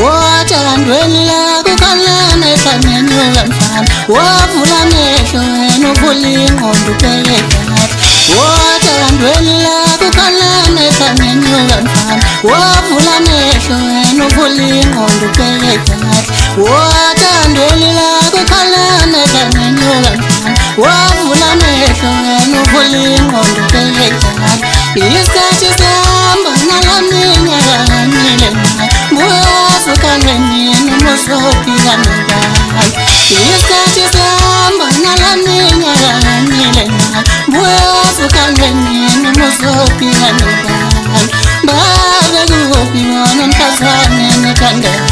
othandweni lakho khalane kanyenyuka mfana wavula amehlo wena uvula ingqondo ubheke kahle othandweni lakho khalane kanyenyuka mfana wavula amehlo wena uvula ingqondo ubheke kahle othandweni lakho khalane kanyenyuka mfana wavula amehlo wena uvula ingqondo ubheke kahle isikhathi sihamba nalaminyaka kanile Musopika nobani isikhathi sihamba nalaminyaka kanile buyazukangenini musopika nobani babe kuphi wona mhlazane nethandani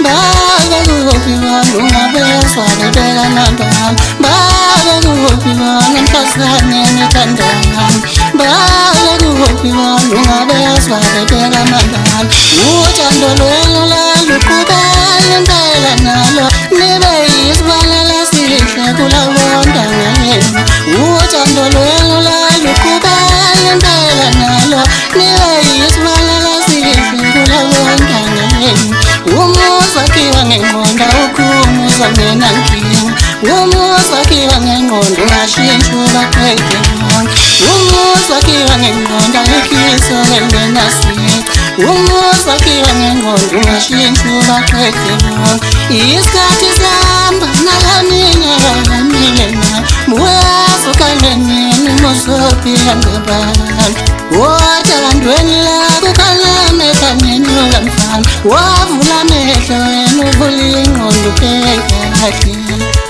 babe kuphi wona ungabezwa bebeka nambani babe kuphi wona mhlazane nethandani babe kuphi wona ungabezwa bebeka nambani uthando lwenu laluqhubela impela nalo nibe yisibalela sihle kulawonda ngayenu uthando lwenu laluqhubela impela nalo nibe yisibalela sihle kulawonda ngayenu umuzi wakhiwa ngengqondo ukhumuza ngena nkinga umuzi wakhiwa ngengqondo ungashintshi ubaqede bonke umuzi wakhiwa ngengqondo ayikhiso engenasici umuzi wakhiwa ngengqondo ungashintshi ubaqede bonke isikhathi sihamba nalaminyaka kanile nayo buyazukangenini musopika ngebani othandweni lakho khalane kanyenyuka mfana wavula amehlo wena uvula ingqondo ubheke kahle